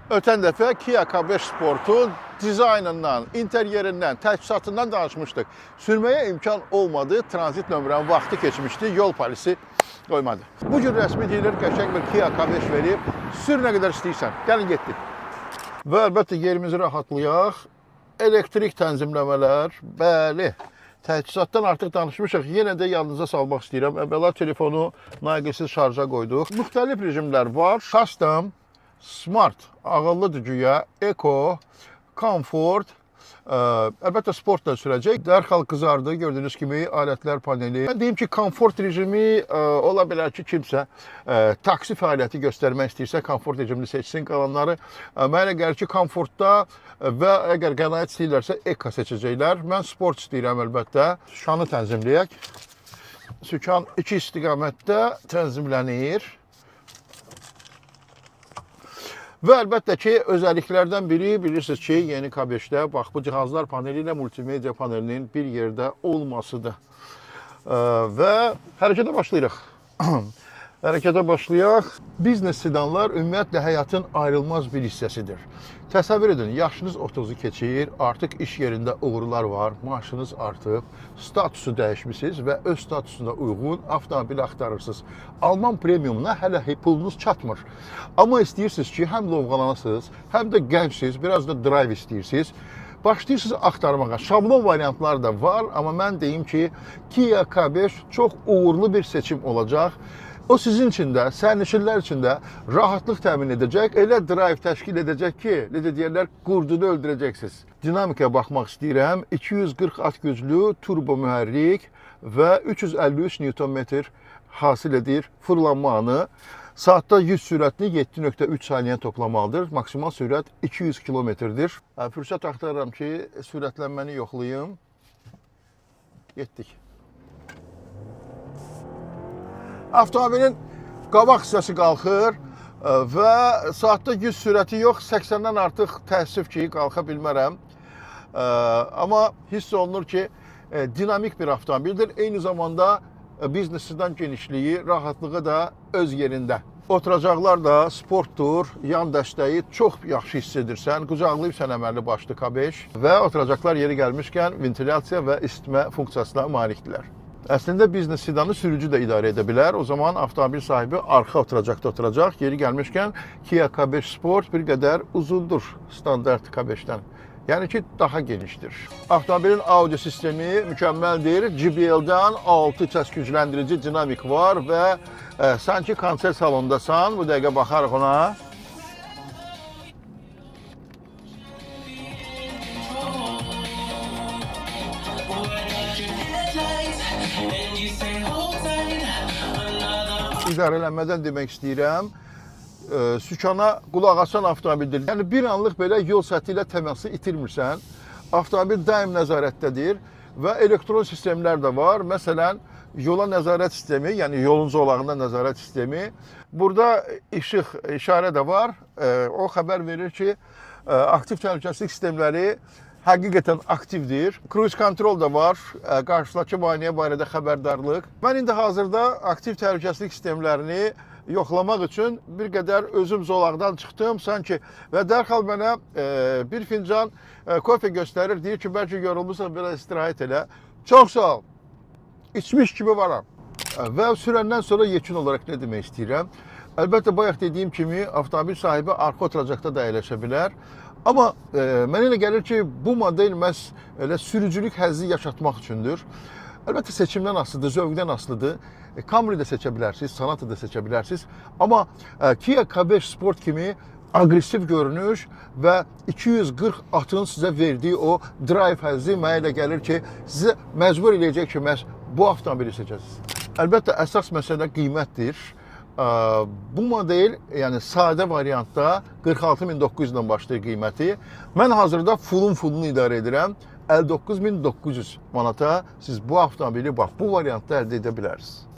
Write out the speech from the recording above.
Ötən dəfə Kia K5 Sportun dizaynından, interyerindən, təchizatından danışmışdıq. Sürməyə imkan olmadı, tranzit nömrənin vaxtı keçmişdi, yol polisi qoymadı. Bu gün rəsmi deyilir, qəşəng bir Kia K5 verib, sür nə qədər istəyirsən, gəlin getdik. Və əlbəttə yerimizi rahatlayaq, elektrik tənzimləmələr, bəli. Təchizatdan artıq danışmışıq, yenə də yanınıza salmaq istəyirəm. Əvvəla telefonu naqilsiz şarja qoyduq. Müxtəlif rejimlər var, custom, Smart, ağıllıdır güya, Eco, Comfort, əlbəttə sport da sürəcək. Dərhal qızardı, gördüyünüz kimi alətlər paneli. Mən deyim ki, Comfort rejimi ola bilər ki, kimsə taksi fəaliyyəti göstərmək istəyirsə, Comfort rejimini seçsin. Qalanları mənə gəlir ki, Comfortda və əgər qənaət istəyirlərsə, Eco seçəcəklər. Mən sport istəyirəm əlbəttə. Sükanı tənzimləyək. Sükan iki istiqamətdə tənzimlənir. Və əlbəttə ki, özəlliklərdən biri, bilirsiniz ki, yeni K5-də bax, bu cihazlar paneli ilə multimedia panelinin bir yerdə olmasıdır. Və hərəkətə başlayırıq. Hərəkətə başlayaq. Biznes sedanlar ümumiyyətlə həyatın ayrılmaz bir hissəsidir. Təsəvvür edin, yaşınız 30-u keçir, artıq iş yerində uğurlar var, maaşınız artıb, statusu dəyişmişsiniz və öz statusuna uyğun avtomobil axtarırsınız. Alman premiumuna hələ pulunuz çatmır. Amma istəyirsiniz ki, həm lovğalanasınız, həm də gəncsiniz, biraz da drive istəyirsiniz. Başlayırsınız axtarmağa. Şablon variantlar da var, amma mən deyim ki, Kia K5 çox uğurlu bir seçim olacaq. O sizin üçün də, sərnişinlər üçün də rahatlıq təmin edəcək, elə drive təşkil edəcək ki, necə deyərlər, qurdunu öldürəcəksiniz. Dinamikaya baxmaq istəyirəm. 240 at güclü turbo mühərrik və 353 Nm hasil edir fırlanma anı. Saatda 100 sürətini 7.3 saniyə toplamalıdır. Maksimal sürət 200 km-dir. Fürsət axtarıram ki, sürətlənməni yoxlayım. Getdik. Avtomobilin qabaq hissəsi qalxır və saatda 100 sürəti yox, 80-dən artıq təəssüf ki, qalxa bilmərəm. Amma hiss olunur ki, dinamik bir avtomobildir. Eyni zamanda biznesdən genişliyi, rahatlığı da öz yerində. Oturacaqlar da sportdur, yan dəstəyi çox yaxşı hiss edirsən. Qucaqlayıb sən əməlli başlı K5 və oturacaqlar yeri gəlmişkən ventilyasiya və isitmə funksiyasına malikdirlər. Əslində biznes sedanı sürücü də idarə edə bilər. O zaman avtomobil sahibi arxa oturacaqda oturacaq. Yeri gəlmişkən Kia K5 Sport bir qədər uzundur standart K5-dən. Yəni ki, daha genişdir. Avtomobilin audio sistemi mükəmməldir. JBL-dən 6 səs gücləndirici dinamik var və sanki konsert salondasan. Bu dəqiqə baxarıq ona. İdarələnmədən demək istəyirəm, sükana qulaq asan avtomobildir. Yəni bir anlıq belə yol səthi ilə təması itirmirsən. Avtomobil daim nəzarətdədir və elektron sistemlər də var. Məsələn, yola nəzarət sistemi, yəni yolun zolağında nəzarət sistemi. Burada işıq, işarə də var. O xəbər verir ki, aktiv təhlükəsizlik sistemləri həqiqətən aktivdir. Cruise kontrol da var, qarşıdakı müayinəyə barədə xəbərdarlıq. Mən indi hazırda aktiv təhlükəsizlik sistemlərini yoxlamaq üçün bir qədər özüm zolaqdan çıxdım sanki və dərhal mənə bir fincan kofe göstərir, deyir ki, bəlkə yorulmuşsan, biraz istirahət elə. Çox sağ ol, içmiş kimi varam. Və sürəndən sonra yekun olaraq nə demək istəyirəm? Əlbəttə, bayaq dediyim kimi, avtomobil sahibi arxa oturacaqda da əyləşə bilər. Amma mənə elə gəlir ki, bu model məhz elə sürücülük həzzi yaşatmaq üçündür. Əlbəttə, seçimdən asılıdır, zövqdən asılıdır. Camry də seçə bilərsiniz, Sonata da seçə bilərsiniz. Amma Kia K5 Sport kimi aqressiv görünüş və 240 atın sizə verdiyi o drive həzzi mənə elə gəlir ki, sizə məcbur eləyəcək ki, məhz bu avtomobili seçəsiniz. Əlbəttə, əsas məsələ qiymətdir. Bu model, yəni sadə variantda 46.900-dən başlayır qiyməti. Mən hazırda fullunu idarə edirəm. 59.900 manata siz bu avtomobili bax, bu variantda əldə edə bilərsiniz.